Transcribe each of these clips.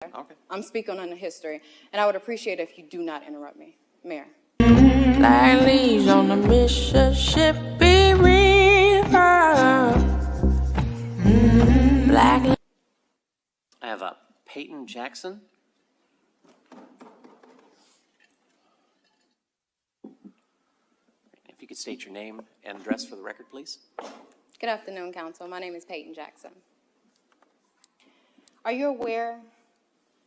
Okay. I'm speaking on the history, and I would appreciate it if you do not interrupt me. Mayor. Like leaves on the Mississippi River. Black. I have Payton Jackson. If you could state your name and address for the record, please. Good afternoon, Council. My name is Payton Jackson. Are you aware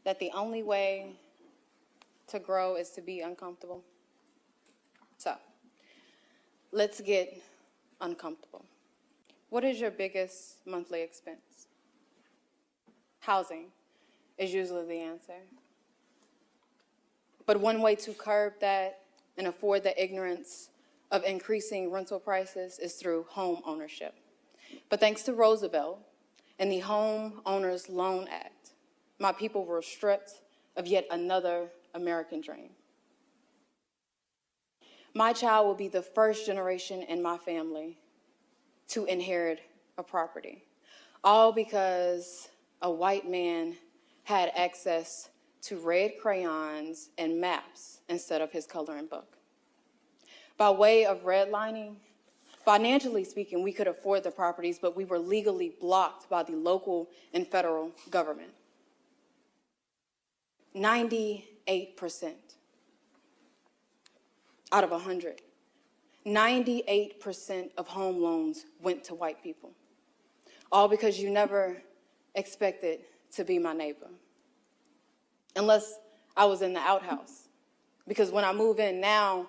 that the only way to grow is to be uncomfortable? So, let's get uncomfortable. What is your biggest monthly expense? Housing is usually the answer. But one way to curb that and afford the ignorance of increasing rental prices is through home ownership. But thanks to Roosevelt and the Home Owners Loan Act, my people were stripped of yet another American dream. My child will be the first generation in my family to inherit a property, all because a white man had access to red crayons and maps instead of his coloring book. By way of redlining, financially speaking, we could afford the properties, but we were legally blocked by the local and federal government. 98% out of 100, 98% of home loans went to white people, all because you never expected to be my neighbor, unless I was in the outhouse. Because when I move in now,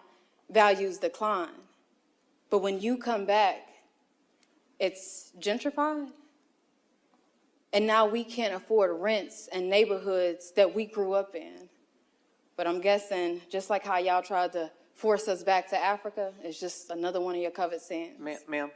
values decline. But when you come back, it's gentrified. And now we can't afford rents in neighborhoods that we grew up in. But I'm guessing, just like how y'all tried to force us back to Africa, it's just another one of your covered sins. Ma'am,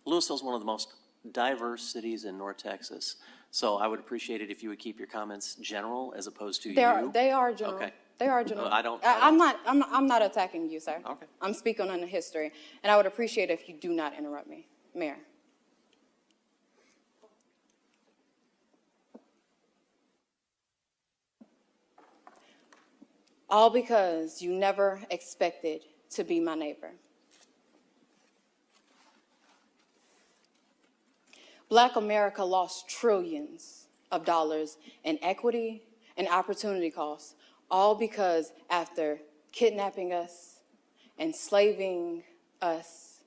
Louisville is one of the most diverse cities in North Texas. So I would appreciate it if you would keep your comments general as opposed to They are general. Okay. They are general. I'm I'm not attacking you, sir. Okay. I'm speaking on the history, and I would appreciate it if you do not interrupt me. Mayor. All because you never expected to be my neighbor. Black America lost trillions of dollars in equity and opportunity costs, all because after kidnapping us, enslaving us,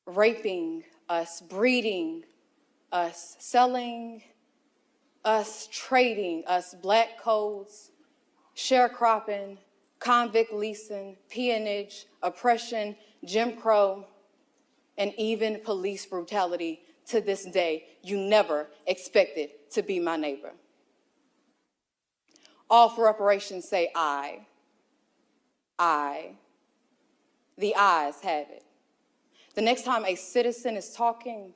raping us, breeding us, selling us, trading us, black codes, sharecropping, convict leasing, peonage, oppression, Jim Crow, and even police brutality, to this day, you never expected to be my neighbor. All for reparations say I. The ayes have it. The next time a citizen is talking,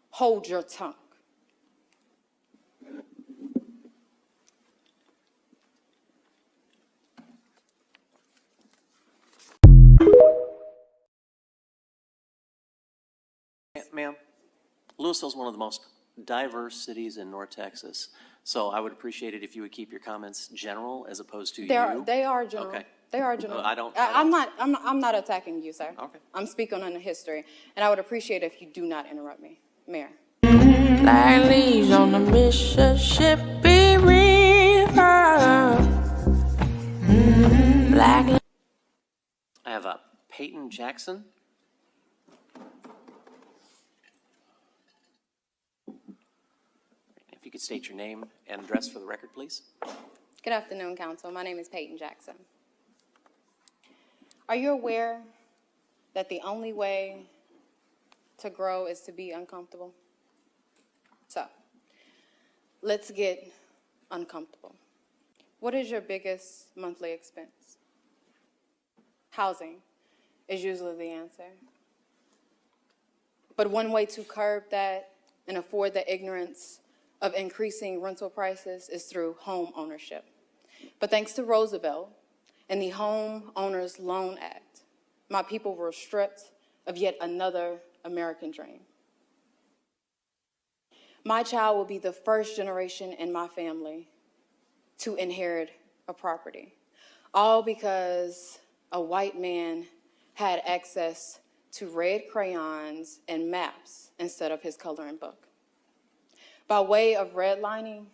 hold your tongue. Ma'am, Louisville is one of the most diverse cities in North Texas. So I would appreciate it if you would keep your comments general as opposed to They are general. Okay. They are general. I'm not attacking you, sir. Okay. I'm speaking on the history, and I would appreciate it if you do not interrupt me. Mayor. Like leaves on the Mississippi River. Black. I have Payton Jackson. If you could state your name and address for the record, please. Good afternoon, Council. My name is Payton Jackson. Are you aware that the only way to grow is to be uncomfortable? So, let's get uncomfortable. What is your biggest monthly expense? Housing is usually the answer. But one way to curb that and afford the ignorance of increasing rental prices is through home ownership. But thanks to Roosevelt and the Home Owners Loan Act, my people were stripped of yet another American dream. My child will be the first generation in my family to inherit a property, all because a white man had access to red crayons and maps instead of his coloring book. By way of redlining,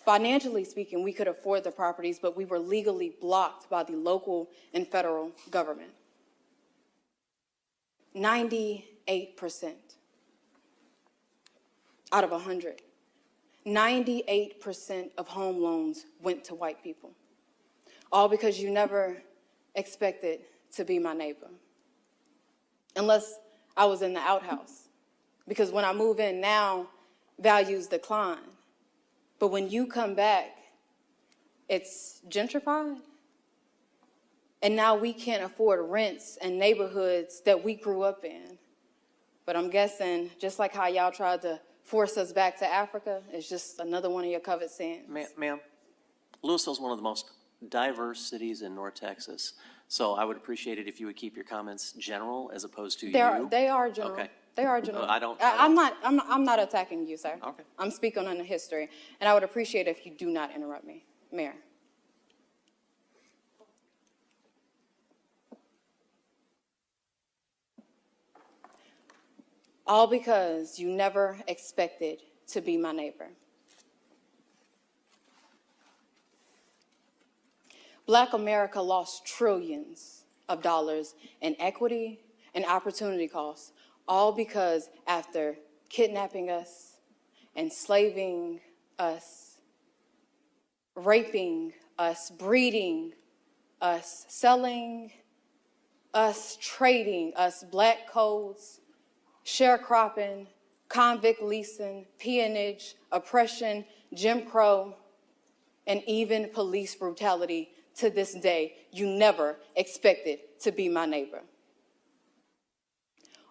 financially speaking, we could afford the properties, but we were legally blocked by the local and federal government. 98% out of 100. 98% of home loans went to white people, all because you never expected to be my neighbor, unless I was in the outhouse. Because when I move in now, values decline. But when you come back, it's gentrified. And now we can't afford rents and neighborhoods that we grew up in. But I'm guessing, just like how y'all tried to force us back to Africa, it's just another one of your covered sins. Ma'am, Louisville's one of the most diverse cities in North Texas. So I would appreciate it if you would keep your comments general as opposed to you. They are general. Okay. They are general. I'm I'm not attacking you, sir. Okay. I'm speaking on the history, and I would appreciate it if you do not interrupt me, Mayor. All because you never expected to be my neighbor. Black America lost trillions of dollars in equity and opportunity costs, all because after kidnapping us, enslaving us, raping us, breeding us, selling us, trading us, black codes, sharecropping, convict leasing, peonage, oppression, Jim Crow, and even police brutality, to this day, you never expected to be my neighbor.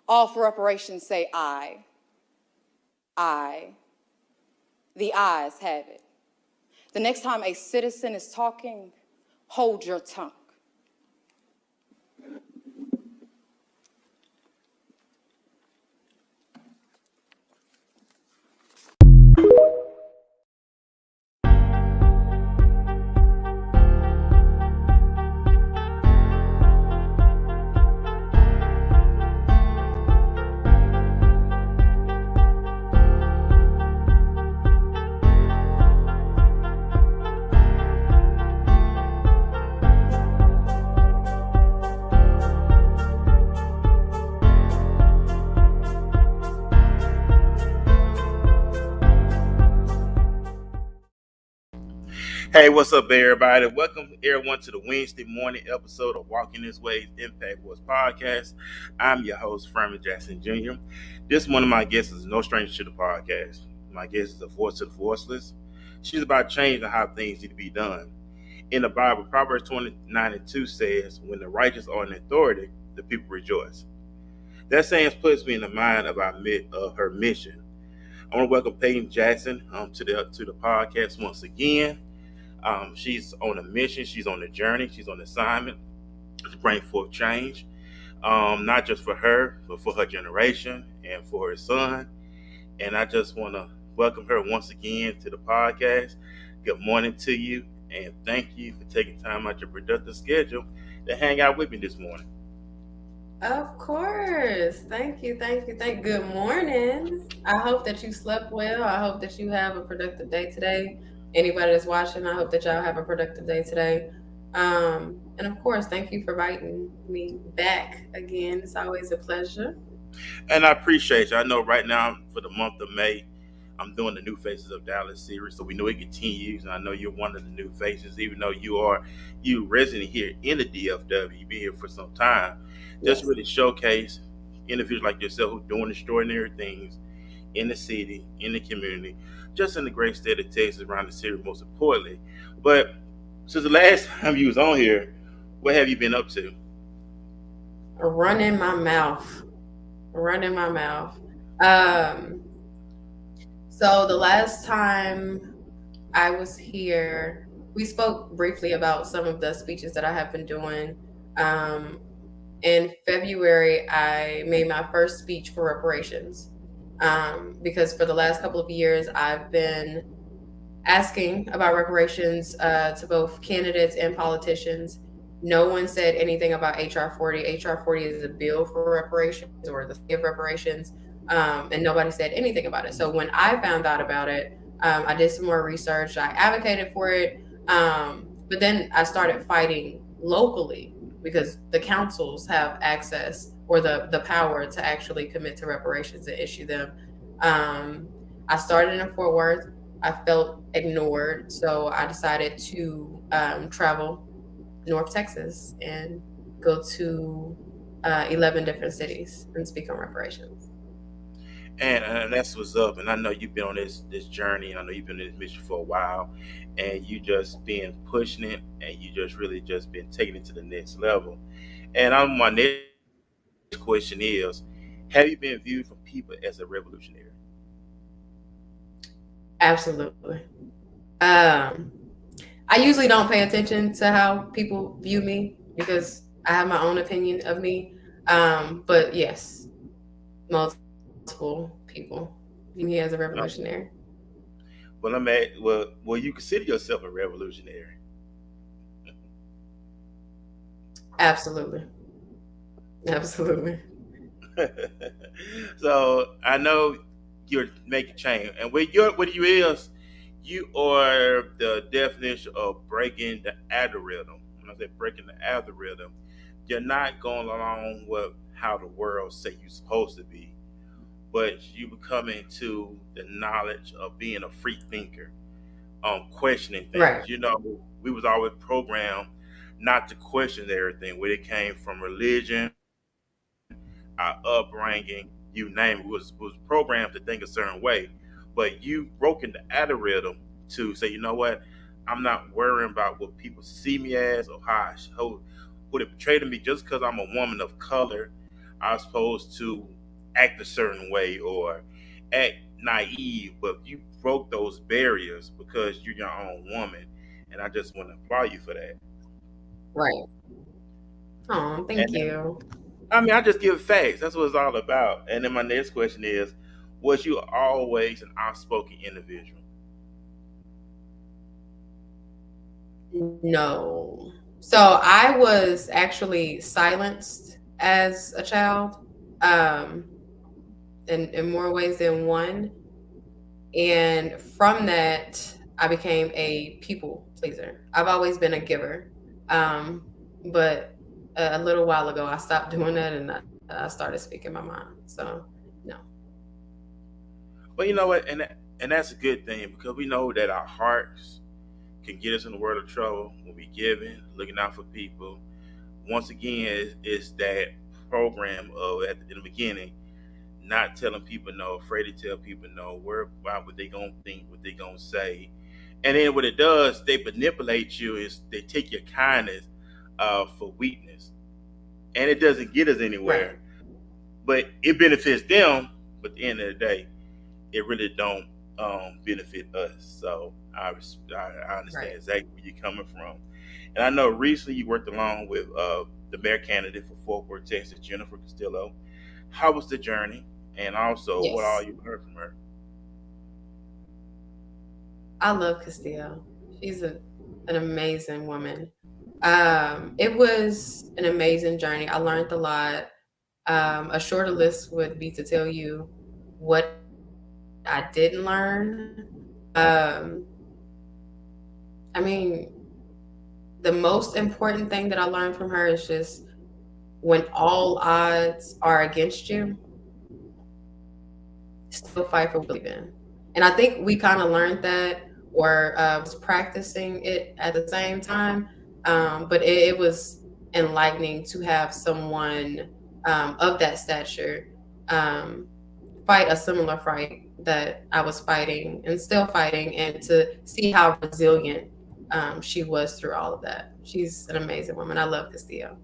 All for reparations say I. The ayes have it. The next time a citizen is talking, hold your tongue. Hey, what's up, everybody? Welcome, everyone, to the Wednesday morning episode of Walking This Way's Impact Voice podcast. I'm your host, Furman Jackson Jr. This one of my guests is no stranger to the podcast. My guest is a voice to the voiceless. She's about changing how things need to be done. In the Bible, Proverbs 29:2 says, when the righteous are in authority, the people rejoice. That saying puts me in the mind of her mission. I want to welcome Payton Jackson to the podcast once again. She's on a mission, she's on a journey, she's on assignment to bring forth change, not just for her, but for her generation and for her son. And I just want to welcome her once again to the podcast. Good morning to you, and thank you for taking time out your productive schedule to hang out with me this morning. Of course. Thank you. Good morning. I hope that you slept well. I hope that you have a productive day today. Anybody that's watching, I hope that y'all have a productive day today. And of course, thank you for inviting me back again. It's always a pleasure. And I appreciate you. I know right now for the month of May, I'm doing the New Faces of Dallas series, so we know it continues. And I know you're one of the new faces, even though you resident here in the DFW. You've been here for some time. Yes. Just really showcase individuals like yourself who are doing extraordinary things in the city, in the community, just in the great state of Texas, around the city, most importantly. But since the last time you was on here, what have you been up to? Running my mouth. So the last time I was here, we spoke briefly about some of the speeches that I have been doing. In February, I made my first speech for reparations. Because for the last couple of years, I've been asking about reparations to both candidates and politicians. No one said anything about HR 40. HR 40 is a bill for reparations or the of reparations, and nobody said anything about it. So when I found out about it, I did some more research. I advocated for it, but then I started fighting locally because the councils have access or the power to actually commit to reparations and issue them. Um, I started in Fort Worth. I felt ignored, so I decided to travel North Texas and go to 11 different cities and speak on reparations. And that's what's up. And I know you've been on this journey, and I know you've been on this mission for a while, and you just been pushing it, and you just really just been taking it to the next level. And my next question is, have you been viewed from people as a revolutionary? Absolutely. Um, I usually don't pay attention to how people view me because I have my own opinion of me. But yes, multiple people view me as a No. revolutionary. Well, I'm at well, you consider yourself a revolutionary. Absolutely. Absolutely. So I know you're making change, and what you is, you are the definition of breaking the algorithm. When I say breaking the algorithm, you're not going along with how the world say you're supposed to be, but you becoming to the knowledge of being a free thinker, questioning Right. things. We was always programmed not to question everything, where it came from religion, our upbringing, you name it, was programmed to think a certain way. But you broken the algorithm to say, you know what, I'm not worrying about what people see me as or who they portray to me just because I'm a woman of color. I'm supposed to act a certain way or act naive, but you broke those barriers because you're your own woman, and I just want to applaud you for that. Right. Oh, thank And you. I mean, I just give facts. That's what it's all about. And then my next question is, was you always an outspoken individual? No. So I was actually silenced as a child, um, in more ways than one. And from that, I became a people pleaser. I've always been a giver. Um, but a little while ago, I stopped doing that and I started speaking my mind. So, no. But you know what? And that's a good thing because we know that our hearts can get us in the world of trouble when we giving, looking out for people. Once again, it's that program of in the beginning, not telling people no, afraid to tell people no, worry about what they gonna think, what they gonna say. And then what it does, they manipulate you, is they take your kindness for weakness. And it doesn't get us Right. anywhere. But it benefits them, but at the end of the day, it really don't benefit us. So I understand Right. exactly where you're coming from. And I know recently you worked along with the mayor candidate for Fort Worth, Texas, Jennifer Castillo. How was the journey? And also, what all Yes. you heard from her? I love Castile. She's an amazing woman. It was an amazing journey. I learned a lot. A shorter list would be to tell you what I didn't learn. Um, I mean, the most important thing that I learned from her is just when all odds are against you, still fight for what you believe in. And I think we kind of learned that or was practicing it at the same time. But it was enlightening to have someone of that stature um, fight a similar fight that I was fighting and still fighting, and to see how resilient she was through all of that. She's an amazing woman. I love Castillo.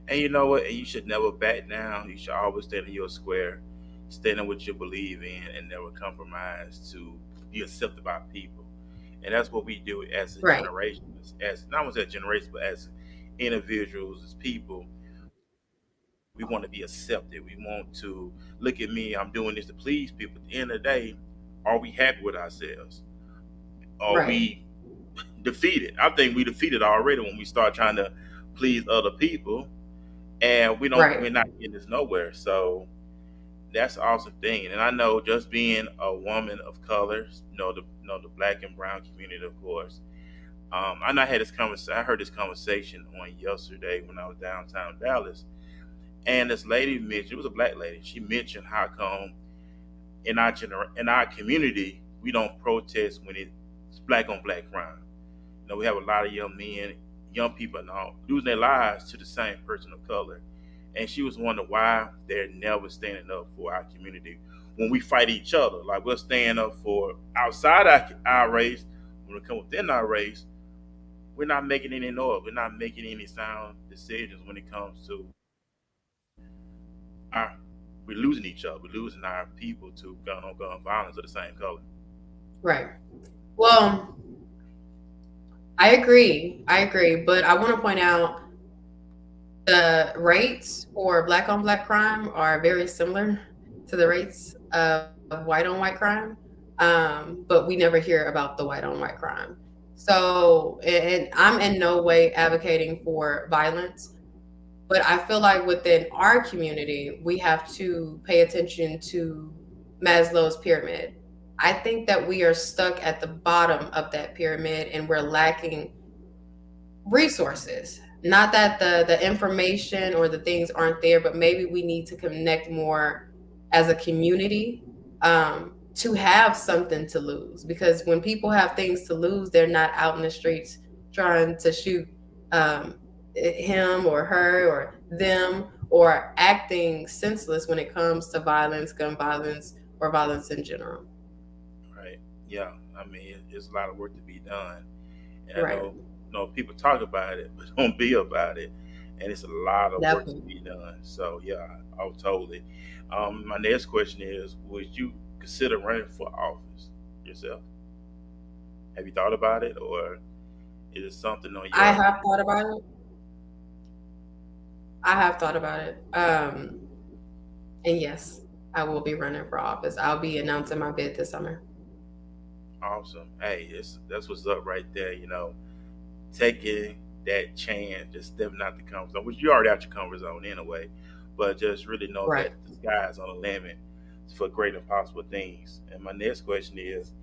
And you know what? And you should never back down. You should always stand in your square, stand in what you believe in, and never compromise to be accepted by people. And that's what we do as a Right. generation, as not only as a generation, but as individuals, as people. We want to be accepted. We want to look at me. I'm doing this to please people. At the end of the day, are we happy with ourselves? or Right. we defeated. I think we defeated already when we start trying to please other people, and we're Right. not getting this nowhere. So that's an awesome thing. And I know just being a woman of color, the black and brown community, of course. I know I had this conversation. I heard this conversation on yesterday when I was downtown Dallas, and this lady mentioned, it was a black lady. She mentioned how come in our community we don't protest when it's black on black crime. We have a lot of young men, young people now losing their lives to the same person of color. And she was wondering why they're never standing up for our community when we fight each other. Like we're standing up for outside our race. When it comes within our race, we're not making any noise. We're not making any sound decisions when it comes to our. We're losing each other. We're losing our people to gun on gun violence of the same color. Right. Well, I agree. But I want to point out the rates for black on black crime are very similar to the rates of white on white crime. But we never hear about the white on white crime. So, and I'm in no way advocating for violence, but I feel like within our community, we have to pay attention to Maslow's pyramid. I think that we are stuck at the bottom of that pyramid and we're lacking resources. Not that the information or the things aren't there, but maybe we need to connect more as a community, to have something to lose. Because when people have things to lose, they're not out in the streets trying to shoot him or her or them, or acting senseless when it comes to violence, gun violence, or violence in general. Right. Yeah. I mean, there's a lot of work to be done. And I Right. know people talk about it, but don't be about it. And it's a lot of work to Definitely. be done. So yeah, I'll totally. My next question is: would you consider running for office yourself? Have you thought about it, or is it something on I your? have thought about it. I have thought about it. And yes, I will be running for office. I'll be announcing my bid this summer. Awesome. Hey, that's what's up right there. Taking that chance, just stepping out the comfort zone, which you're already out your comfort zone anyway, but just really know Right. that the sky's on the limit for great and possible things. And my next question is: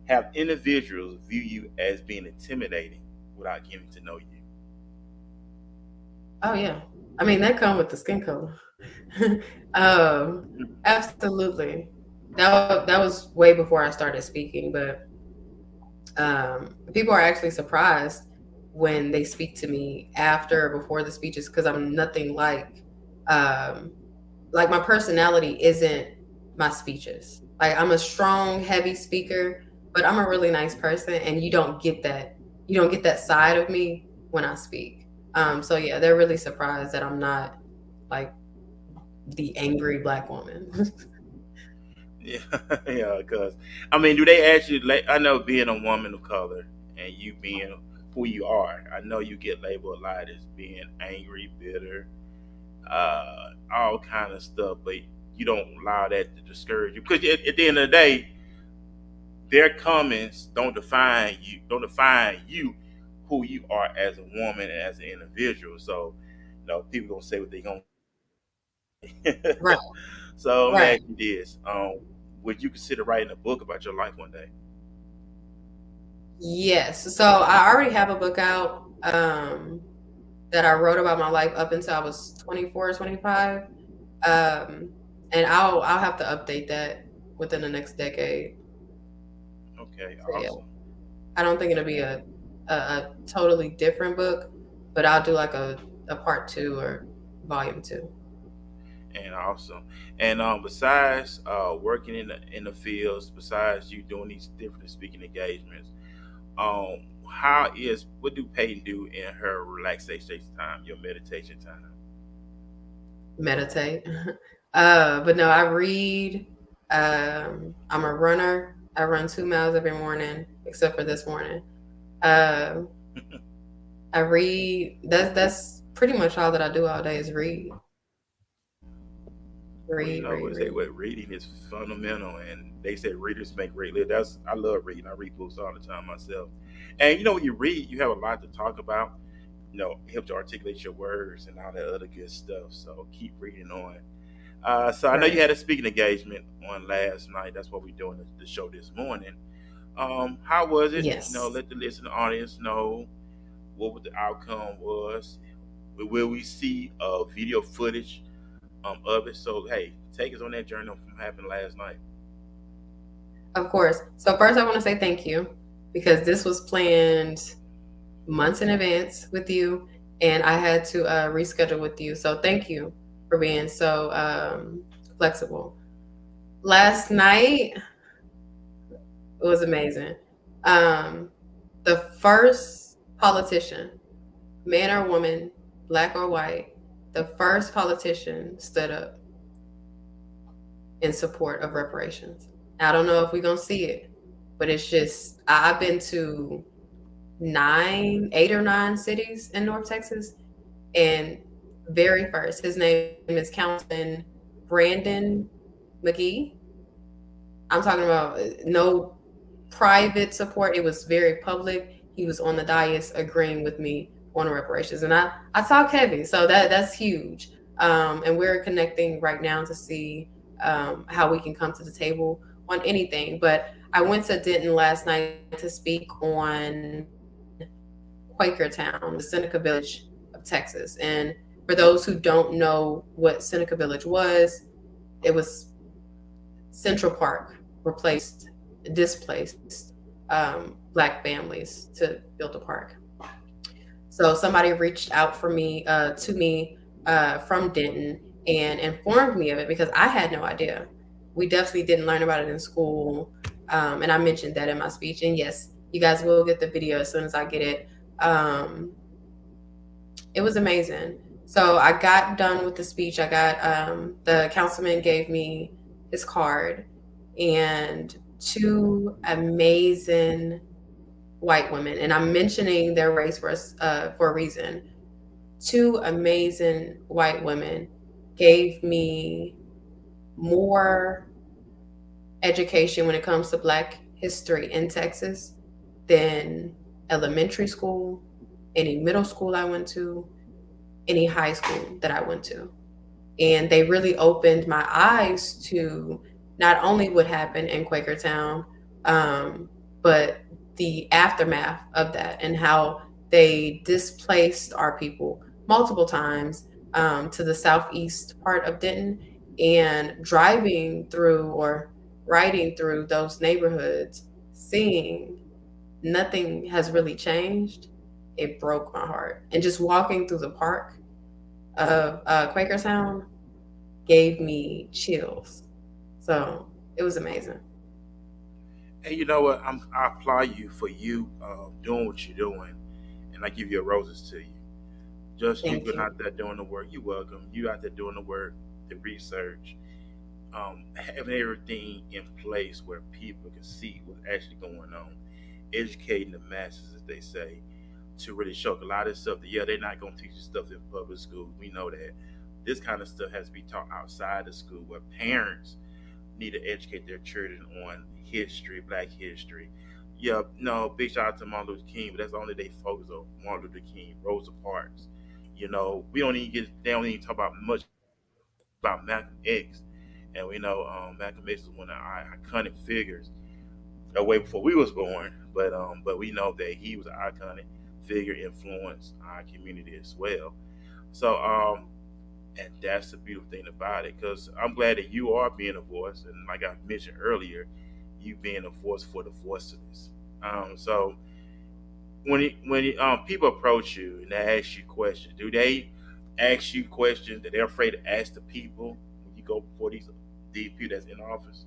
have individuals view you as being intimidating without getting to know you? Oh yeah. I mean, that come with the skin color. Absolutely. That was way before I started speaking, but people are actually surprised when they speak to me after or before the speeches because I'm nothing um, like my personality isn't my speeches. Like I'm a strong, heavy speaker, but I'm a really nice person, and you don't get that. You don't get that side of me when I speak. So yeah, they're really surprised that I'm not like the angry black woman. Yeah, yeah. Because I mean, do they actually? I know being a woman of color and you being who you are, I know you get labeled a lot as being angry, bitter, all kind of stuff, but you don't allow that to discourage you because at the end of the day, their comments don't define you who you are as a woman and as an individual. So people gonna say what they gonna. Right, So let me right. ask you this: would you consider writing a book about your life one day? Yes. So I already have a book out that I wrote about my life up until I was 24, 25. And I'll have to update that within the next decade. Okay, So yeah, awesome. I don't think it'll be a totally different book, but I'll do like a part two or volume two. And awesome. And besides working in the fields, besides you doing these different speaking engagements, what do Peyton do in her relaxation time, your meditation time? Meditate. But no, I read. I'm a runner. I run 2 miles every morning, except for this morning. Uh, I read. That's pretty much all that I do all day is read. Well, Read, read, they read. what reading is fundamental, and they say readers make great living. That's I love reading. I read books all the time myself, and when you read, you have a lot to talk about. It helps you articulate your words and all that other good stuff. So keep reading on. So I know you Right. had a speaking engagement on last night. That's what we're doing the show this morning. How was it? Yes. Let the listening audience know what the outcome was. Will we see video footage of it? So hey, take us on that journey from happening last night. Of course. So first I want to say thank you because this was planned months in advance with you, and I had to reschedule with you. So thank you for being so flexible. Last night was amazing. Um, the first politician, man or woman, black or white, the first politician stood up in support of reparations. I don't know if we're gonna see it, but it's just I've been to 8 or 9 cities in North Texas, and very first, his name is Councilman Brandon McGee. I'm talking about no private support. It was very public. He was on the dais agreeing with me on reparations. And I talk heavy, so that's huge. And we're connecting right now to see how we can come to the table on anything. But I went to Denton last night to speak on Quakertown, the Seneca Village of Texas. And for those who don't know what Seneca Village was, it was Central Park replaced, displaced Black families to build a park. So somebody reached out to me from Denton and informed me of it because I had no idea. We definitely didn't learn about it in school, and I mentioned that in my speech. And yes, you guys will get the video as soon as I get it. It was amazing. So I got done with the speech. I got the councilman gave me his card, and 2 amazing white women, and I'm mentioning their race for a reason. 2 amazing white women gave me more education when it comes to Black history in Texas than elementary school, any middle school I went to, any high school that I went to. And they really opened my eyes to not only what happened in Quakertown, but the aftermath of that and how they displaced our people multiple times to the southeast part of Denton. And driving through or riding through those neighborhoods, seeing nothing has really changed, it broke my heart. And just walking through the park of Quakertown gave me chills. So it was amazing. And you know what? I applaud you for you doing what you're doing, and I give your roses to you. Just you Thank going you. out there doing the work. You're welcome. You out there doing the work, the research, having everything in place where people can see what's actually going on, educating the masses, as they say, to really show a lot of stuff that they're not gonna teach you stuff in public school. We know that this kind of stuff has to be taught outside of school, where parents need to educate their children on history, Black history. Yeah, no, big shout out to Martin Luther King, but that's only they focus on Martin Luther King, Rosa Parks. We don't even they don't even talk about much about Malcolm X, and we know Malcolm X is one of our iconic figures way before we was born. But we know that he was an iconic figure, influenced our community as well. So and that's the beautiful thing about it, because I'm glad that you are being a voice, and like I mentioned earlier, you being a voice for the voiceless. So when people approach you and they ask you questions, do they ask you questions that they're afraid to ask the people when you go before these people that's in office?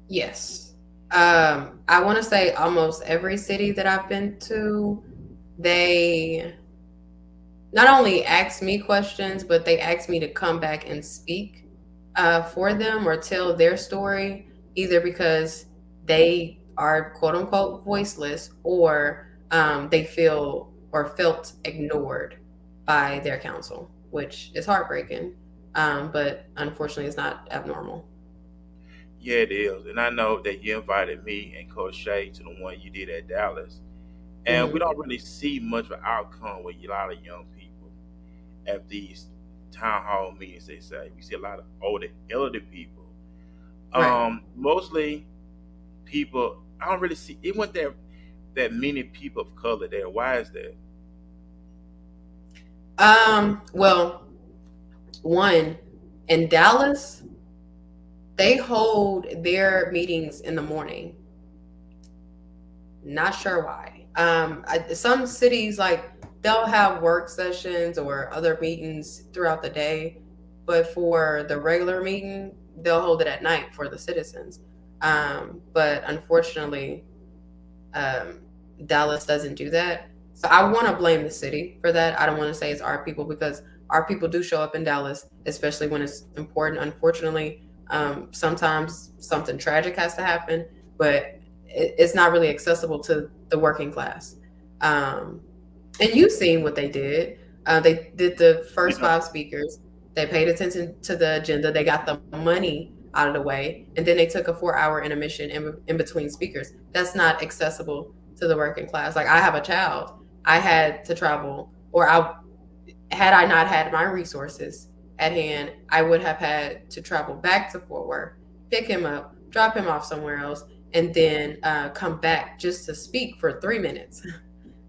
Yes. I want to say almost every city that I've been to, they not only ask me questions, but they ask me to come back and speak for them or tell their story, either because they are quote unquote voiceless, or they feel or felt ignored by their council, which is heartbreaking. But unfortunately, it's not abnormal. Yeah, it is. And I know that you invited me and Coach Shay to the one you did at Dallas. And we Hmm. don't really see much of an outcome with a lot of young people at these town hall meetings, they say. We see a lot of older, elderly people. Right. Mostly people, I don't really see, it wasn't that many people of color there. Why is that? Well, one in Dallas, they hold their meetings in the morning. Not sure why. Some cities like they'll have work sessions or other meetings throughout the day, but for the regular meeting, they'll hold it at night for the citizens. But unfortunately, Dallas doesn't do that. So I want to blame the city for that. I don't want to say it's our people because our people do show up in Dallas, especially when it's important. Unfortunately, sometimes something tragic has to happen, but it's not really accessible to the working class. Um, and you've seen what they did. They did the first Yeah. five speakers. They paid attention to the agenda. They got the money out of the way, and then they took a 4 hour intermission in between speakers. That's not accessible to the working class. Like I have a child. I had to travel, or I had I not had my resources at hand, I would have had to travel back to Fort Worth, pick him up, drop him off somewhere else, and then come back just to speak for 3 minutes.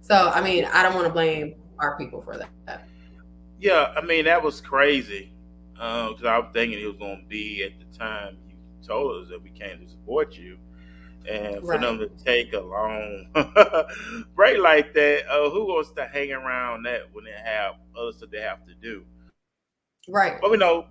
So, I mean, I don't want to blame our people for that. Yeah, I mean, that was crazy. Because I was thinking it was going to be at the time you told us that we came to support you. And for them Right, to take a long break like that, who wants to hang around that when they have other stuff they have to do? right, But we know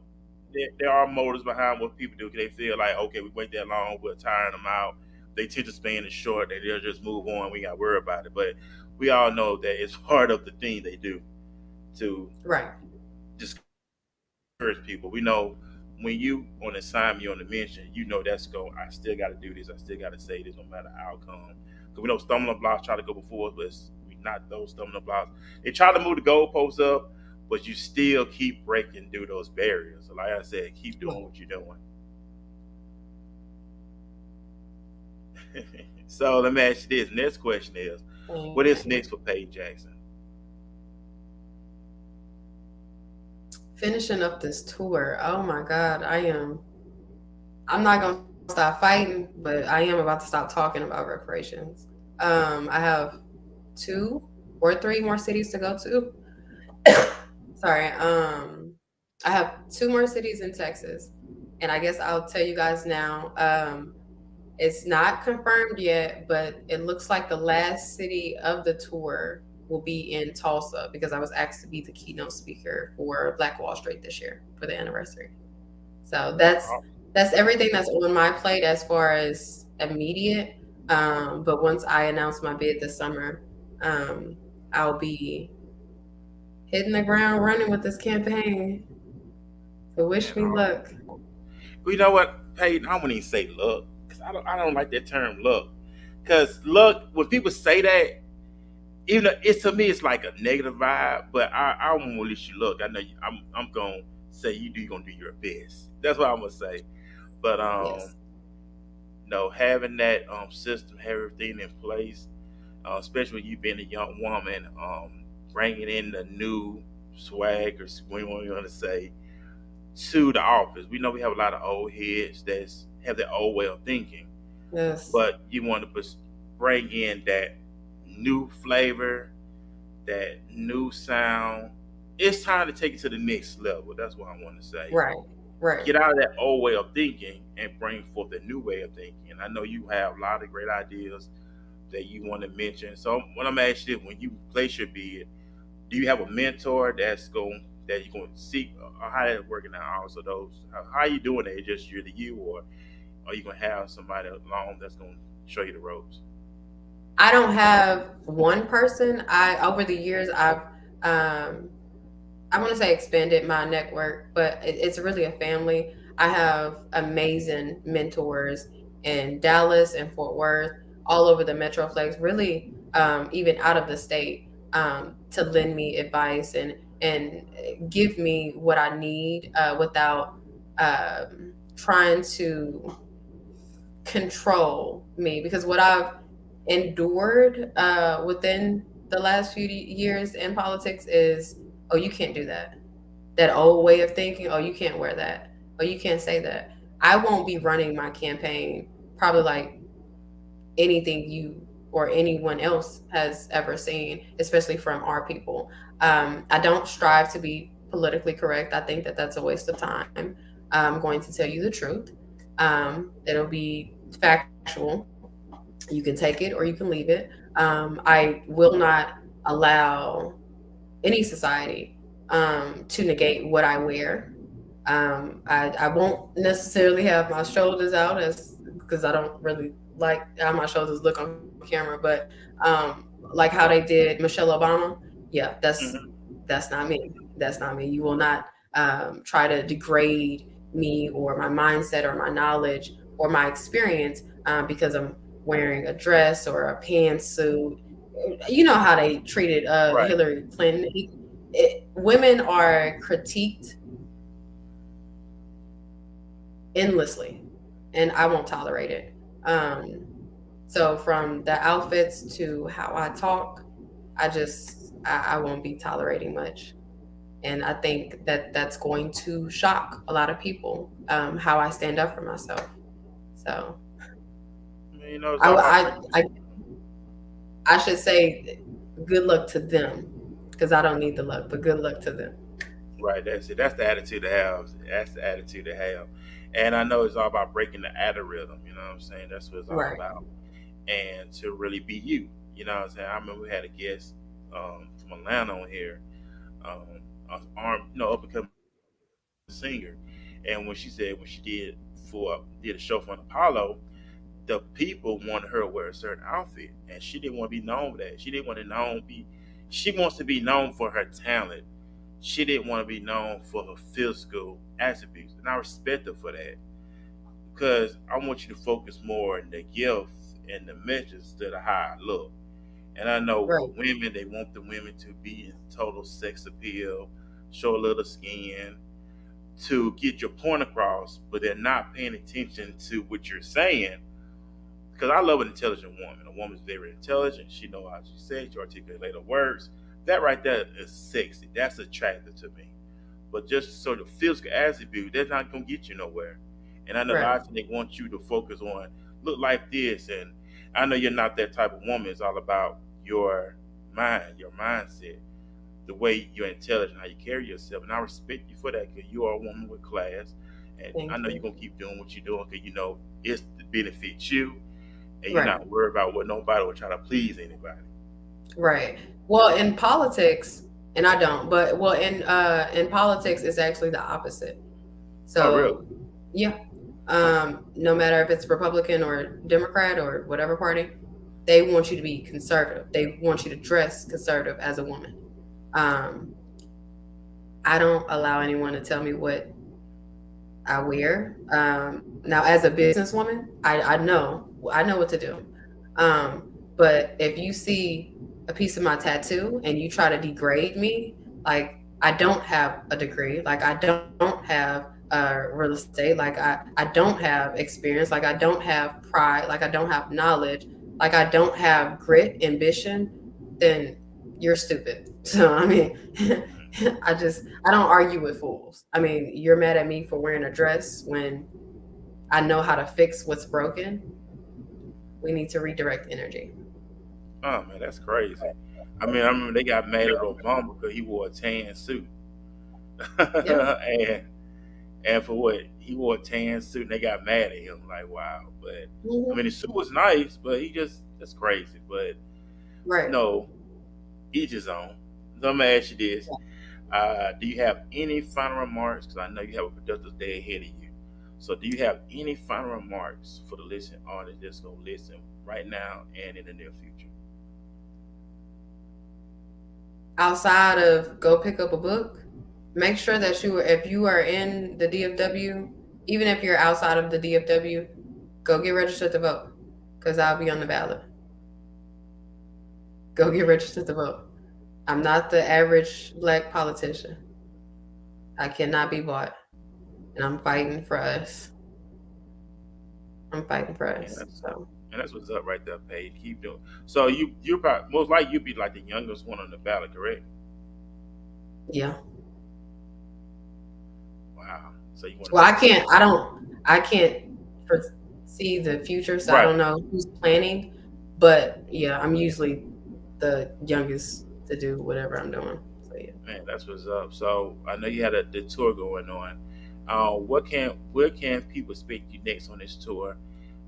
there are motives behind what people do. 'Cause they feel like, okay, we wait that long, we're tiring them out. They tend to span is short, they'll just move on. We got to worry about it. But we all know that it's part of the thing they do to right. discourage people. We know when you on assignment, you're on the mission, you know that's go. I still got to do this. I still got to say this, no matter the outcome. Because we know stumbling blocks try to go before us, but we not those stumbling blocks. They try to move the goalposts up, but you still keep breaking through those barriers. So like I said, keep doing what you're doing. So let me ask you this. Next question is, what is Mhm. next for Payton Jackson? Finishing up this tour. Oh my God, I'm not gonna stop fighting, but I am about to stop talking about reparations. I have 2 or 3 more cities to go to. Sorry. I have 2 more cities in Texas, and I guess I'll tell you guys now. It's not confirmed yet, but it looks like the last city of the tour will be in Tulsa because I was asked to be the keynote speaker for Black Wall Street this year for the anniversary. So that's everything that's on my plate as far as immediate. But once I announce my bid this summer, um, I'll be hitting the ground running with this campaign. So wish And me luck. you know what, Peyton? I wouldn't even say luck because I don't like that term luck. Because luck, when people say that, even though it's to me, it's like a negative vibe. But I won't wish you luck. I know I'm gonna say you're gonna do your best. That's what I'm gonna say. But Yes. no, having that system, have everything in place, especially you being a young woman, bringing in the new swag or what you want to say to the office. We know we have a lot of old heads that have their old way of thinking, Yes. but you want to bring in that new flavor, that new sound. It's time to take it to the next level. That's what I want to say. Right. Right. Get out of that old way of thinking and bring forth a new way of thinking. And I know you have a lot of great ideas that you want to mention. So what I'm asking you, when you place your bid, do you have a mentor that you're going to seek, or how that's working out? Also, those how are you doing it? Just you to you, or are you going to have somebody along that's going to show you the ropes? I don't have one person. I over the years um I want to say expanded my network, but it's really a family. I have amazing mentors in Dallas and Fort Worth, all over the Metroplex, really even out of the state, to lend me advice and give me what I need without trying to control me. Because what I've endured within the last few years in politics is, oh, you can't do that. That old way of thinking, oh, you can't wear that. Oh, you can't say that. I won't be running my campaign probably like anything you or anyone else has ever seen, especially from our people. I don't strive to be politically correct. I think that that's a waste of time. I'm going to tell you the truth. It'll be factual. You can take it or you can leave it. I will not allow any society to negate what I wear. I won't necessarily have my shoulders out as because I don't really like how my shoulders look on camera, but like how they did Michelle Obama, yeah, that's not me. That's not me. You will not try to degrade me or my mindset or my knowledge or my experience because I'm wearing a dress or a pantsuit. You know how they treated Right. Hillary Clinton. Women are critiqued endlessly, and I won't tolerate it. Um, so from the outfits to how I talk, I won't be tolerating much, and I think that that's going to shock a lot of people how I stand up for myself. So I mean, it's I, all about I breaking. I I should say good luck to them because I don't need the luck, but good luck to them. Right, that's it. That's the attitude to have. That's the attitude to have. And I know it's all about breaking the algorithm. You know what I'm saying? That's what it's all Right. about. And to really be you. You know what I'm saying? I remember we had a guest from Atlanta on here, up and coming singer. And when she did a show for an Apollo, the people wanted her to wear a certain outfit, and she didn't want to be known for that. She didn't want to known be. She wants to be known for her talent. She didn't want to be known for her physical attributes, and I respect her for that because I want you to focus more on the gift and the message instead of how I look. And I know Right. with women, they want the women to be in total sex appeal, show a little skin, to get your point across, but they're not paying attention to what you're saying. Because I love an intelligent woman. A woman's very intelligent. She knows how she says, she articulates her words. That right there is sexy. That's attractive to me. But just sort of physical attribute, that's not gonna get you nowhere. And I know a Right. lot of times they want you to focus on look like this, and I know you're not that type of woman. It's all about your mind, your mindset, the way you're intelligent, how you carry yourself, and I respect you for that because you are a woman with class, and I Thank know you're you. gonna keep doing what you're doing because you know it's to benefit you, and you're Right. not worried about what nobody will try to please anybody. Right. Well, in politics, and I don't, but well, in politics, it's actually the opposite. Oh, really? So, yeah, no matter if it's Republican or Democrat or whatever party, they want you to be conservative. They want you to dress conservative as a woman. Um, I don't allow anyone to tell me what I wear. Now, as a businesswoman, I know what to do. But if you see a piece of my tattoo and you try to degrade me, like I don't have a degree, like I don't have real estate, like I don't have experience, like I don't have pride, like I don't have knowledge, like I don't have grit, ambition, then you're stupid. So I mean, I don't argue with fools. I mean, you're mad at me for wearing a dress when I know how to fix what's broken. We need to redirect energy. Oh man, that's crazy. I mean, I remember they got mad at Obama because he wore a tan suit, Yeah. and for what he wore a tan suit, and they got mad at him. Like, wow. But I Hmm. mean, the suit was nice, but that's crazy. But Right. no, each his own. So I'm gonna ask you this: do you have any final remarks? Because I know you have a productive day ahead of you. So, do you have any final remarks for the listening audience that's gonna listen right now and in the near future? Outside of go pick up a book, make sure that if you are in the DFW, even if you're outside of the DFW, go get registered to vote because I'll be on the ballot. Go get registered to vote. I'm not the average black politician. I cannot be bought. And I'm fighting for us. I'm fighting for And us. that's So and that's what's up right there, Paige. Keep doing. So you're about most likely you'll be like the youngest one on the ballot, correct? yeah. Wow. So you want to Well, take over? I can't foresee the future, so I Right. don't know who's planning. But yeah, I'm usually the youngest to do whatever I'm doing. So yeah. Man, that's what's up. So I know you had the tour going on. Where can people expect you next on this tour?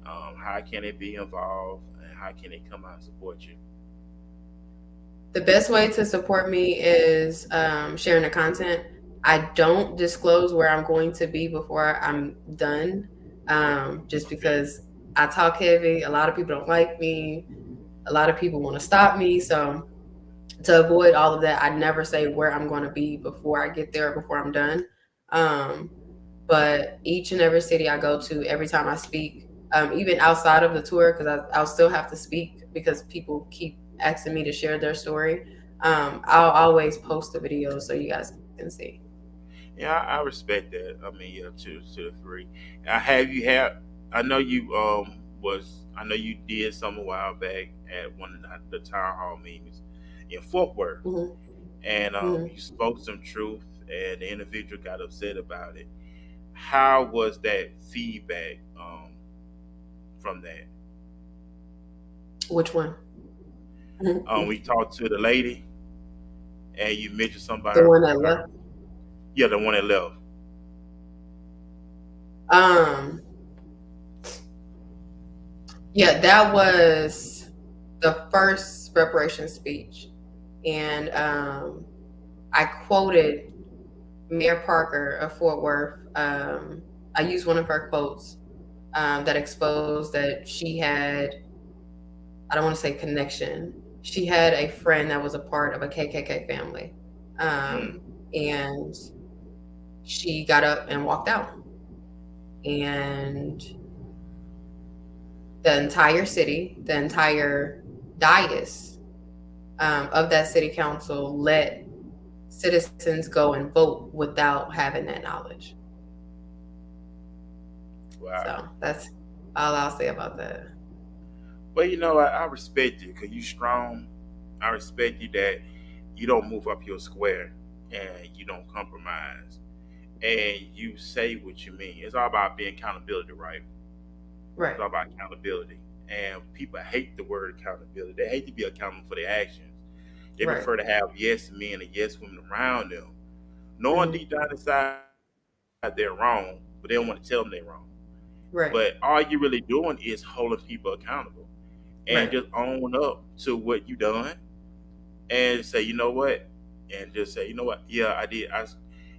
How can they be involved, and how can they come out and support you? The best way to support me is sharing the content. I don't disclose where I'm going to be before I'm done, just Okay. because I talk heavy. A lot of people don't like me. A lot of people want to stop me. So to avoid all of that, I never say where I'm going to be before I get there, before I'm done. Um, but each and every city I go to, every time I speak, even outside of the tour, because I'll still have to speak because people keep asking me to share their story. I'll always post the video so you guys can see. Yeah, I respect that. I mean, yeah, to the three. Have you had? I know you was. I know you did some a while back at one of the town hall meetings in Fort Worth, Hmm. and Hmm. you spoke some truth, and the individual got upset about it. How was that feedback from that? Which one? We talked to the lady, and you mentioned something The about one that her. left. Yeah, the one that left. Um, yeah, that was the first reparation speech, and I quoted Mayor Parker of Fort Worth. I used one of her quotes that exposed that she had, I don't want to say connection, she had a friend that was a part of a KKK family. Mm, And she got up and walked out. And the entire city, the entire dais of that city council let citizens go and vote without having that knowledge. wow. So that's all I'll say about that. Well, you know, I respect you because you strong. I respect you that you don't move up your square and you don't compromise and you say what you mean. It's all about being accountability, right? It's Right. all about accountability. And people hate the word accountability. They hate to be accountable for their actions. They Right. prefer to have yes men and yes women around them, knowing Hmm. deep down inside they're wrong, but they don't want to tell them they're wrong. Right. But all you're really doing is holding people accountable and Right. just own up to what you done and say, you know what, and just say, you know what, yeah, I did.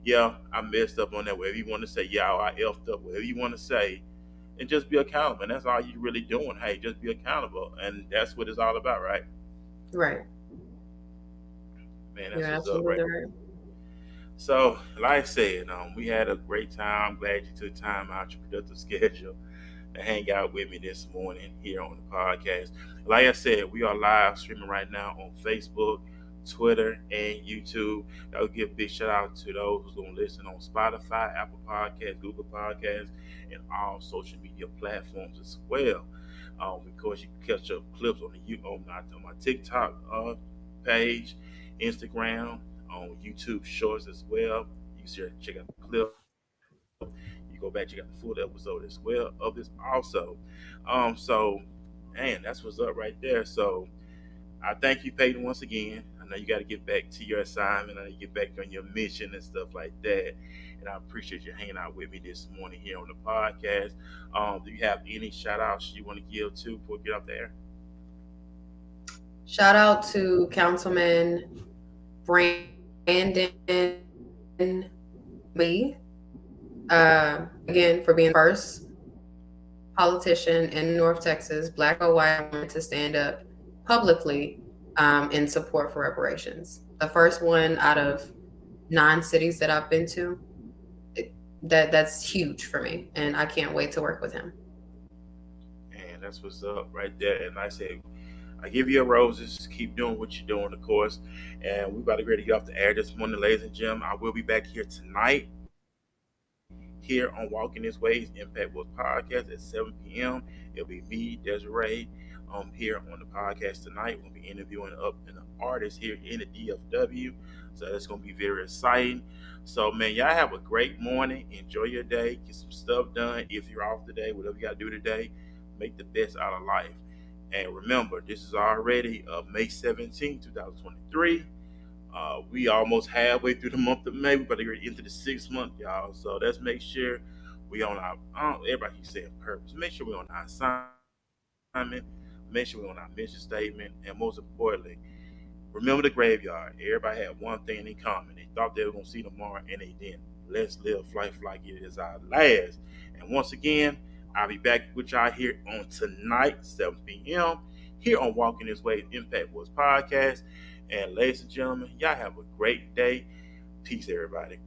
Yeah, I messed up on that. Whatever you want to say, yeah, I effed up. Whatever you want to say, and just be accountable. And that's all you're really doing. Hey, just be accountable, and that's what it's all about, right? Right. Man, You're that's what's up, right? absolutely right. So, like I said, we had a great time. I'm glad you took time out your productive schedule to hang out with me this morning here on the podcast. Like I said, we are live streaming right now on Facebook, Twitter, and YouTube. I'll give a big shout out to those who's going to listen on Spotify, Apple Podcasts, Google Podcasts, and all social media platforms as well. Of course, you can catch up clips on my TikTok page, Instagram, on YouTube Shorts as well. You can check out the clip. You go back, check out the full episode as well of this also. So, man, that's what's up right there. So, I thank you, Payton, once again. I know you got to get back to your assignment. I know you get back on your mission and stuff like that. And I appreciate you hanging out with me this morning here on the podcast. Do you have any shout outs you want to give to before we get up there? Shout out to Councilman Brandon Lee, again, for being the first politician in North Texas, black or white, to stand up publicly in support for reparations. The first one out of 9 cities that I've been to. That's huge for me, and I can't wait to work with him. And that's what's up right there. And I I give you your roses. Keep doing what you're doing, of course. And we're about to ready to get off the air this morning, ladies and gentlemen. I will be back here tonight here on Walking This Way's Impact World Podcast at 7 p.m. It'll be me, Desiree, here on the podcast tonight. We'll be interviewing an artist here in the DFW. So that's going to be very exciting. So, man, y'all have a great morning. Enjoy your day. Get some stuff done. If you're off today, whatever you got to do today, make the best out of life. And remember, this is already May 17, 2023. We almost halfway through the month of May. We're about to get into the 6th month, y'all. So let's make sure we on our, everybody keeps saying purpose. Make sure we're on our assignment. Make sure we're on our mission statement. And most importantly, remember the graveyard. Everybody had one thing in common. They thought they were going to see tomorrow, and they didn't. Let's live life like it is our last. And once again, I'll be back with y'all here on tonight, 7 p.m., here on Walking This Way Impact Wars Podcast. And ladies and gentlemen, y'all have a great day. Peace, everybody.